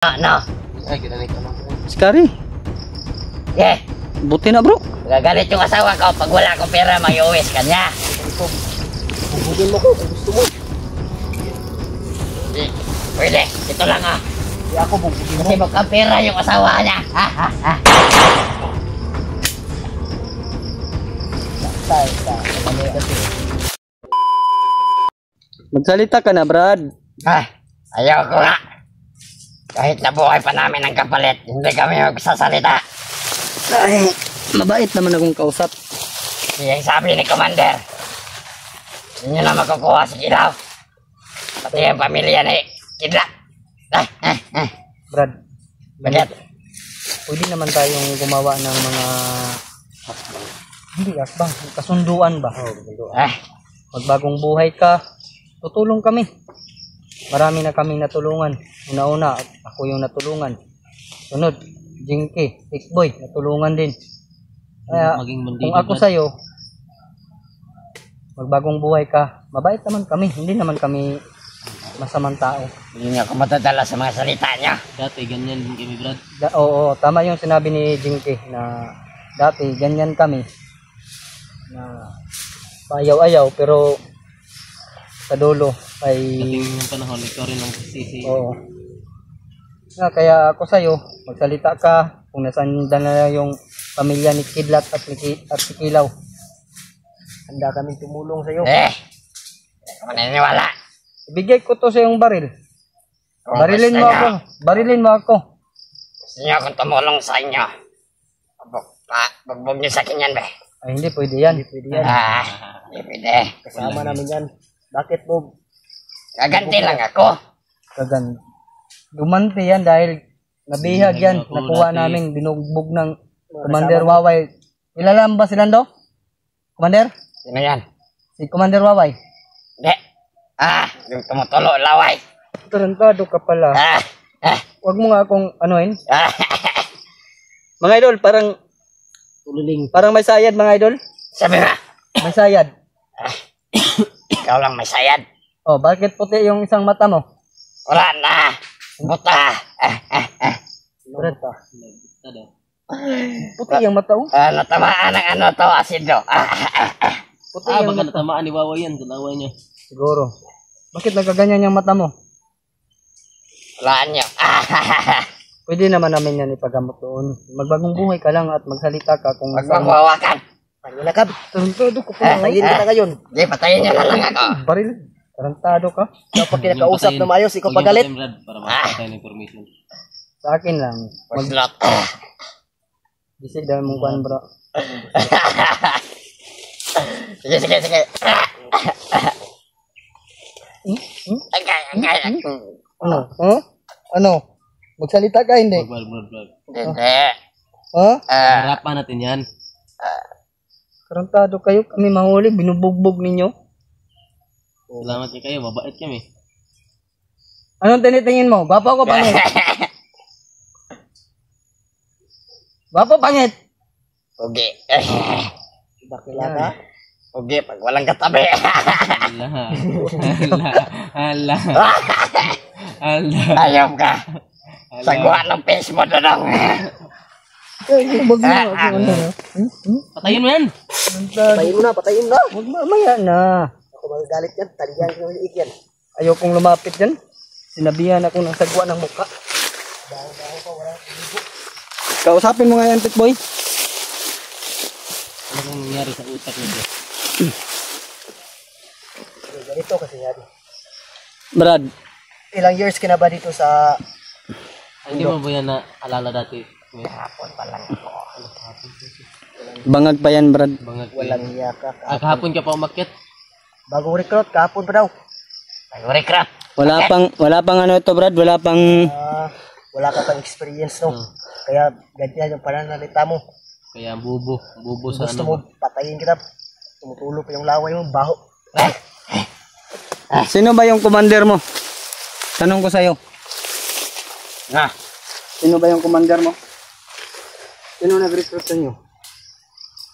Ano? Ay, ginamit ko na. Skari, Yeah. buti na bro. Gagalit yung asawa ko pag wala akong pera, may uwis ka niya. Bubugin mo ko kung gusto mo. Hindi. Pwede. Ito lang ah. Hindi ako bubugin mo. Kasi magkapera yung asawa niya. Magsalita ka na, Brad. Ayaw ko nga. Kahit nabuhay pa namin ang kapalit, hindi kami magsasalita. Ay, mabait naman akong kausap. Yung sabi ni Commander, hindi nyo na makukuha si Kilaw. Pati yung pamilya ni Kidlat. Brad, Bakit? pwede naman tayong gumawa ng mga hindi asbang, kasunduan ba? Magbagong buhay ka, tutulong kami. Marami na kaming natulungan. Una-una, ako yung natulungan. Sunod, Jinky, X-Boy, natulungan din. Kaya, kung ako sa'yo, magbagong buhay ka, mabait naman kami. Hindi naman kami masamang tao. Hindi nyo ako matadala sa mga salita nyo. Dati, ganyan din kami, Brad. Oo, tama yung sinabi ni Jinky na dati, ganyan kami. Na payaw-ayaw, pero sa dulo ay... Dating yung panahon, ikaw rin ang sisi. Oo. Kaya ako sa'yo, magsalita ka kung nasaan na yung pamilya ni Kidlat at si Kilaw. Handa kami tumulong sa'yo. Ako naniniwala. Ibigay ko to sa yung baril. Barilin mo ako. Barilin mo ako. Gusto nyo akong tumulong sa inyo. Bugbog nyo sa akin yan, be. Ay, hindi pwede yan. Hindi pwede yan. Hindi pwede. Kasama namin yan. Bakit, Bob? Gaganti lang ako. Dumanti yan dahil nabihag yan. Nakuha namin, binugbog ng Commander Waway. Ilalam ba silang do? Commander? Sino yan? Si Commander Waway. Hindi. Yung tumutulo, laway. Tarantado ka pala. Huwag mo nga akong anuhin. Mga idol, parang may sayad mga idol. Sabi nga. May sayad. Ikaw lang may sayad. Oh, bakit puti yung isang mata mo? Wala na. Buta. Puti yung mata mo? Natamaan ng ano to, asido. Puti Baka yung mata. natamaan ni Wawa yan, dalawa niya. Siguro. Bakit nagkaganyan yung mata mo? Walaan nyo. Pwede naman namin yan ipagamot doon. Magbagong buhay ka lang at magsalita ka kung Huwag magwawakan. Pagilakab. Tarantado ka pa. Patayin kita ngayon. Hindi, patayin nyo na lang ako. Baril. Tarantado ka. Dapat kinakausap na maayos. Ikaw Huwag yung pagalit. patayin, Brad, para makapatay ng information. Sa akin lang. Slot. Bisig dahil mong kuhan bro. Sige. Ano? Huh? Ano? Magsalita ka hindi? Brad. Hindi. Huh? Harapan natin yan. Tarantado kayo. Kami mahuli. Binubugbog ninyo. Salamat niya kayo, mabait kami. Anong tinitingin mo? Gwapo ako pangit? Gwapo pangit? Pugi. Bakila ka? Pugi, pag walang katabi. Hala. Ayaw ka. Sagwa ng face mo doon. Huwag mo ako ano. Patayin mo yan. Patayin mo na. Huwag mamaya na. Ako magagalit yan. Talihan ko yung ikyan. Ayaw kong lumapit yan. Sinabihan ako ng sagwa ng mukha. Kausapin mo nga yan, Pit Boy. Ano kung nangyari sa utak nito? Ganito kasi yan. Brad, ilang years ka na ba dito sa... Hindi mo ba yan na alala dati? Hapon pa lang ako. Bangag pa yan, Brad. Bangag Walang iya ka. kahapon ka pa umakyat? Bagong recruit, kahapon pa daw. Nag-recruit. Wala pang ano ito, Brad. Wala Wala ka pang experience, no? Kaya ganyan yung pananalita mo. Kaya bubo sa Gusto ano. mo patayin kita. Tumutulo pa yung laway mo, baho. Sino ba yung commander mo? Tanong ko sa'yo. Sino ba yung commander mo? Sino nag-recruit sa inyo?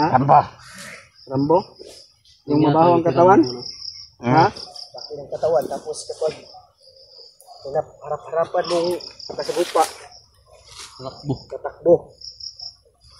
Ha? Rambo? Yung mabaho ang katawan? Ha? Bakit ang katawan, tapos kapag harap-harapan nung Kasagot pa. Takbo. Katakbo.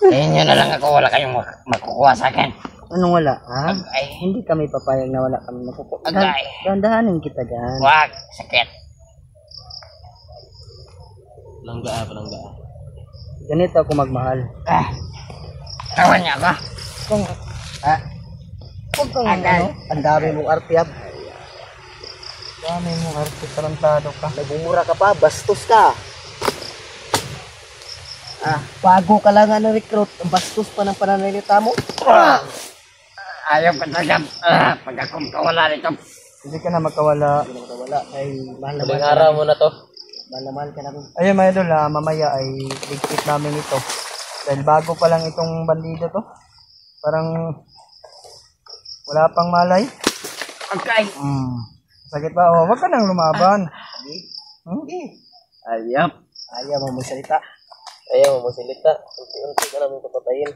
Inyo na lang ako, wala kayong makukuha sa akin. Anong wala, ha? Agay. Hindi kami papayag na wala kami makukuha. Agay. Dandahanin kita dyan. Wag, sakit. Palangga. Ganito ako magmahal. Tawan niya ako. Kung, huwag kang Agay. ano, Ang dami mong arpiyab. dami mong arte, tarantado ka. Nagmumura ka pa, bastos ka. Bago ka lang nga na-recruit, ang bastos pa ng pananalita mo. Ayaw ko talaga. Pag akong kawala nito. Hindi ka na makawala. Hindi na wala. Ay, mahal na Huling mahal. araw mo na to. Mahal na mahal ka namin. Ayun mga idol, mamaya ay ligpit namin ito. Dahil bago pa lang itong bandido to. Parang wala pang malay. Okay. Sakit ba? Oh, wag ka nang lumaban. Ayop. Ayaw mo magsalita. Ayaw mo silita. Unti-unti ka namin papatayin.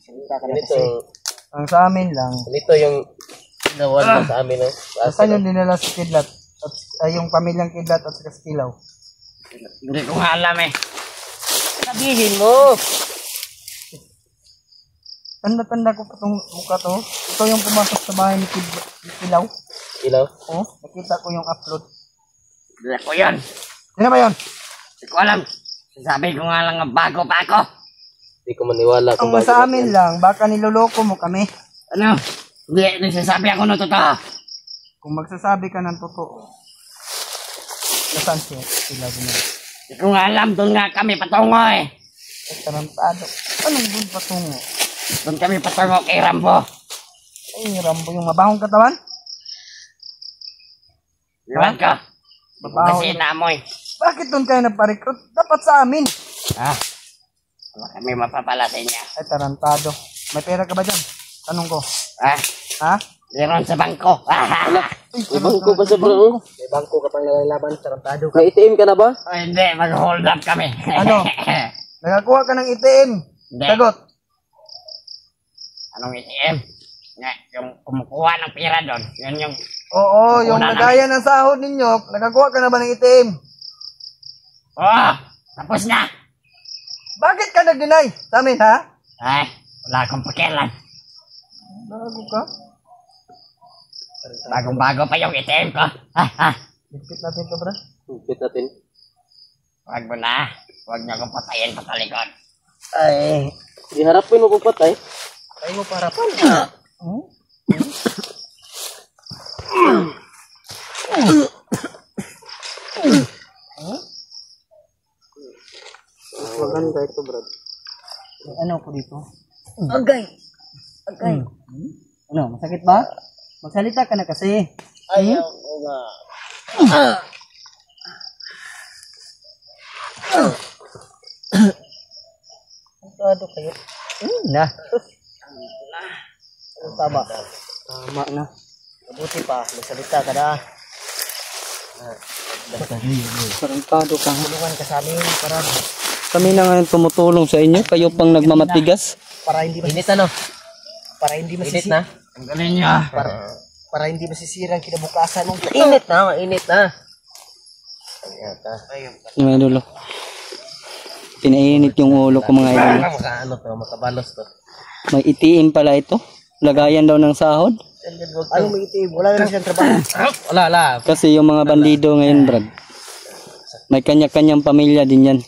Salita ka na Ganito, kasi. Ang sa amin lang, ganito yung nawala sa amin. No? basta yung dinala sa kidlat. At, yung pamilyang kidlat at sa Kastilaw. Hindi ko nga alam eh. Sabihin mo! Tanda-tanda ko pa itong mukha to. Ito yung pumasok sa bahay ni Kilaw. Ilaw? Oh, nakita ko yung upload. Hindi ko yun. Sino ba yun? Hindi ko alam. Sabi ko nga lang bago pa ako. Hindi ko maniwala kung Ang sa amin lang, baka niloloko mo kami. Ano? Hindi sasabi ako ng totoo. Kung magsasabi ka ng totoo. Nasaan sila din yan? Hindi ko nga alam. Doon nga kami patungo eh. Ay, tarantado. Anong good patungo? Doon kami patungo kay Rambo. Ay, Rambo yung mabahong katawan? Iwan ka. Babaho. Kasi naamoy. Bakit doon kayo nagpa-recruit? Dapat sa amin. Wala kami mapapala sa inyo. Ay, tarantado. May pera ka ba dyan? Tanong ko. Ha? Meron sa bangko. May bangko ba sa bro? May bangko ka pang nalalaban, tarantado ka. May ATM ka na ba? Hindi, mag-hold up kami. Ano? Nakakuha ka ng ATM. Hindi. Sagot. Anong ATM? Yung kumukuha ng pera doon. Yun yung... Oo, yung Una na. nagaya ng sahod ninyo, nakakuha ka na ba ng ATM? Tapos na. Bakit ka nag-deny sa amin, ha? Wala akong pakialam. Bago ka? Bagong-bago pa yung ATM ko. Bigpit natin to, bro. Higpit natin. Wag mo na. Wag niyo akong patayin patalikod. Ay. Di harapin mo kung patay. Ay mo parapan. Maganda ito, bro. Ano ko dito? Agay. Agay. Ano, masakit ba? Magsalita ka na kasi. Ayaw ko nga. Tarantado kayo. Na. Tama. Tama na. Mabuti pa, magsalita ka na. Tarantado ka. Tulungan ka sa amin para Kami na nga tumutulong sa inyo. Kayo pang nagmamatigas. Init ano? para hindi Init na? Ang galing niyo. para hindi masisira ang kinabukasan mo. Init na, mainit na. Yung idolo. Pinainit yung ulo ko mga idolo. Makaano to, makabalos to. May itiim pala ito. Lagayan daw ng sahod. Ano may itim? Wala na siyang trabaho. Wala. Kasi yung mga bandido ngayon, brad. May kanya-kanyang pamilya din yan.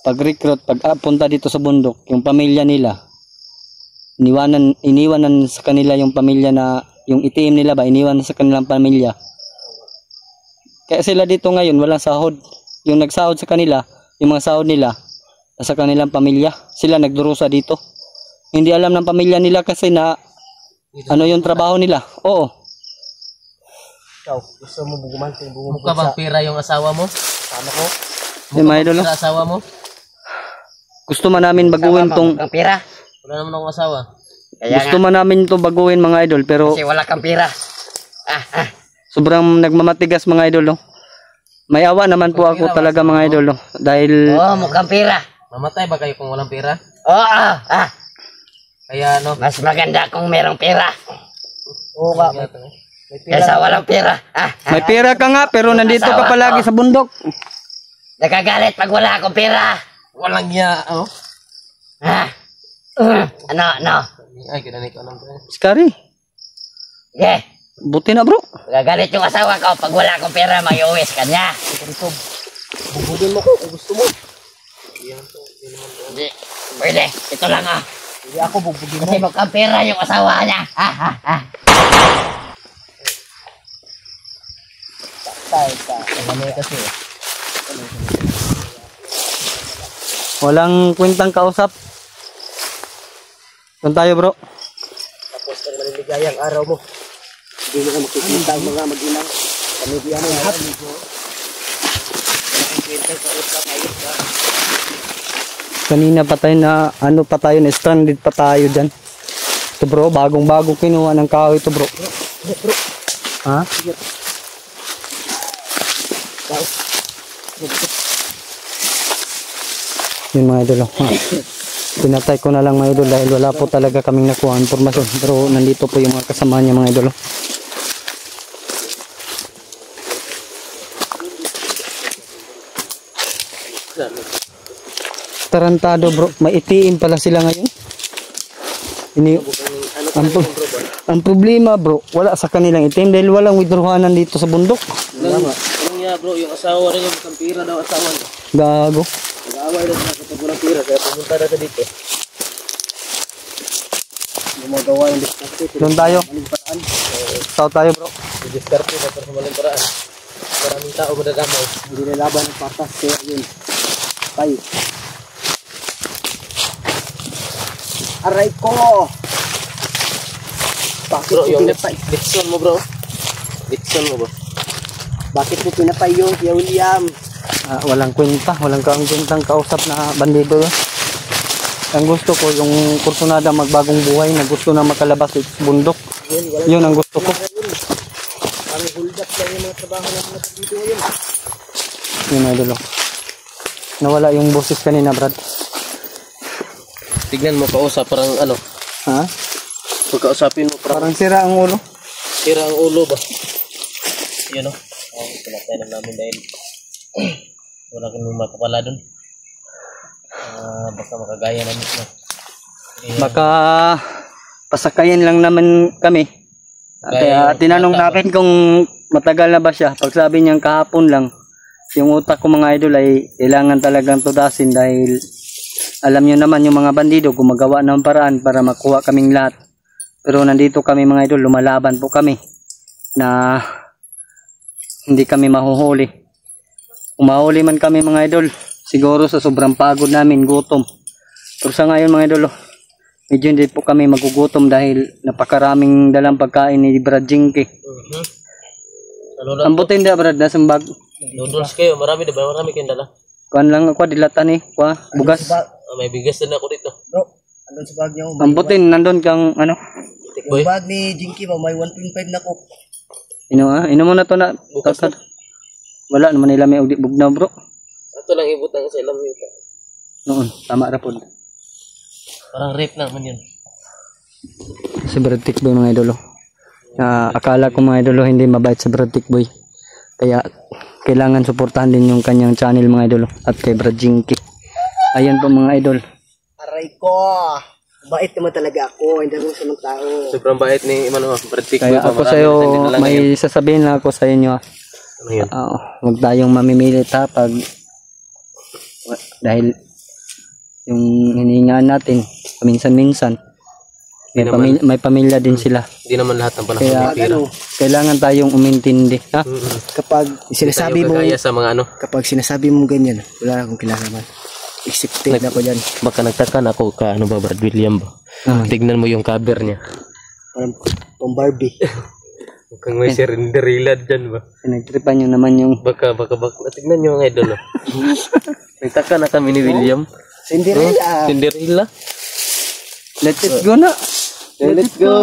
Pag recruit, pag punta dito sa bundok, yung pamilya nila, iniwanan sa kanila yung pamilya na, yung itim nila ba, iniwanan sa kanilang pamilya. Kaya sila dito ngayon, walang sahod. Yung nagsahod sa kanila, yung mga sahod nila, sa kanilang pamilya, sila nagdurusa dito. Hindi alam ng pamilya nila kasi na, ano yung trabaho nila. Oo. Ikaw, gusto mo bugumanting bumubog Mukha bang pira yung asawa mo? Sama ko? Mga idolo, Pira asawa mo? gusto man namin baguhin tong, Ang pira. Wala naman akong asawa. Kaya gusto nga, man namin to baguhin mga idol, pero kasi wala kang pira. sobrang nagmamatigas mga idol. No? May awa naman po ako talaga mga idol. No? Dahil Mukhang pira. Mamatay ba kayo kung walang pira? Oo. Kaya ano? Mas maganda kung merong pira. Oo nga, may Kaysa walang pera. May pera ka nga, pero nandito ka palagi sa bundok. Nagagalit pag wala akong pera. Walang niya, ano? Ha? Ano? Ay, kinanay ko ng pera. Skari, Sige. buti na bro. Nagagalit yung asawa ko pag wala akong pera, may uwis ka niya. Bubugin mo ko kung gusto mo. Hindi. Pwede. Ito lang ah. Hindi ako bubugin mo. Kasi mukhang pera yung asawa niya. Tayo ka. Ano kasi. Walang kwentang kausap. Doon tayo bro. Tapos ang maliligayang araw mo. Hindi mo na makikita ang mga mag-inang. Pamilya mo lahat. Kanina pa tayo na, stranded pa tayo dyan. Ito bro, bagong kinuha ng kahoy ito bro. Ha? Yun mga idol. Pinatay ko na lang mga idol dahil wala po talaga kaming nakuha informasyon. Pero nandito po yung mga kasama niya mga idol. Tarantado bro, maitiin pala sila ngayon. Ang problema bro, wala sa kanilang itim dahil walang withdrawhanan dito sa bundok. Ano niya bro, yung asawa rin yung kampira daw asawa. Gago. Nag-aaway na sila kapag walang pira, kaya pumunta na sa dito. Gumagawa yung diskarte. Doon tayo. Tao tayo bro. Diskarte na para sa maling paraan. Maraming tao madadamay. Hindi nalaban ng patas. Kaya yun. Tayo. Aray ko! Bakit Bro, mo yung pinapay? Dixon mo bro. Dixon mo bro. Bakit mo pinapay yung Kuya William? Walang kwentang kausap na bandido yun. Ang gusto ko yung kursunada magbagong buhay na gusto na makalabas sa bundok. Yun ang gusto ko. Parang hold up lang yung mga trabaho ng mga dito ngayon. Yun ay dulo. Nawala yung boses kanina Brad. Tignan mo kausap parang ano. Ha? Pagkausapin mo parang Parang sira ang ulo. sira ang ulo ba? Yan o. Pinatay na namin dahil wala kami makapala dun. Baka makagaya namin na. Baka pasakayin lang naman kami. Kaya tinanong namin kung matagal na ba siya. Pag sabi niyang kahapon lang, yung utak ko mga idol ay kailangan talagang tudasin dahil alam niyo naman yung mga bandido gumagawa ng paraan para makuha kaming lahat. Pero nandito kami mga idol, lumalaban po kami na hindi kami mahuhuli. Kung mahuli man kami mga idol, siguro sa sobrang pagod namin, gutom. Pero sa ngayon mga idol, medyo hindi po kami magugutom dahil napakaraming dalang pagkain ni Brad Jinky. Ang buti hindi Brad, nasang bag. Noodles kayo, marami diba? Marami kayong dala. Kuan lang ako, dilatan eh. Bugas. May bigas din ako dito. Bro, andun sa bag niya. Ang buti, nandun kang ano. Yung bag ni Jinky ba, may 1.5 na coke. Ino mo na to na. Bukas na. Wala naman nila may bugnaw bro. Ito lang ibutang sa ilang nito. Noon, tama ra pod. Parang rape naman yun. Si Brad Tick Boy mga idolo. Akala ko mga idolo hindi mabait sa Brad Tick Boy. Kaya kailangan suportahan din yung kanyang channel mga idolo. At kay Brad Jinky. Ayan po mga idol. Aray ko! Bait naman talaga ako, hindi ako sa mga tao. Sobrang bait ni Imano, Brad Tick. Kaya ako sa'yo, may sasabihin lang ako sa inyo. Ano yun? Huwag tayong mamimilit ha pag dahil yung hinihingaan natin paminsan-minsan may pamilya din sila. Hindi naman lahat ng panahon Kaya may pira. kailangan tayong umintindi ha? Kapag sinasabi mo, Kaya sa mga ano, kapag sinasabi mo ganyan, wala akong kinalaman. Accepted na ko dyan. baka nagtaka na ako ka ano ba Brad William ba? Tignan mo yung cover niya. Parang pang Barbie. Mukhang may Cinderella dyan ba? Pinagtripan nyo naman yung Baka. Tignan nyo mga idol. Nagtaka na kami ni William. Cinderella. Cinderella? let it go na. Let it go.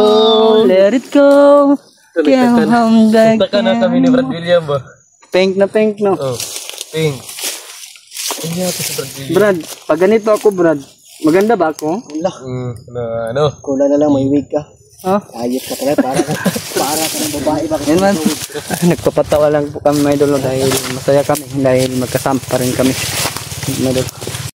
Let it go. Nagtaka na kami ni Brad William ba? Pink na pink no. Oh, pink. Ano yata si Brad William? Brad, pag ganito ako Brad, maganda ba ako? Wala. Ano? Kula na lang, may wig ka. Oh, Ayos ka pala, para ka ng babae. Bakit yan man. Nagpapatawa lang po kami, mga idol, no, dahil masaya kami, dahil magkasama pa rin kami. Mga idol.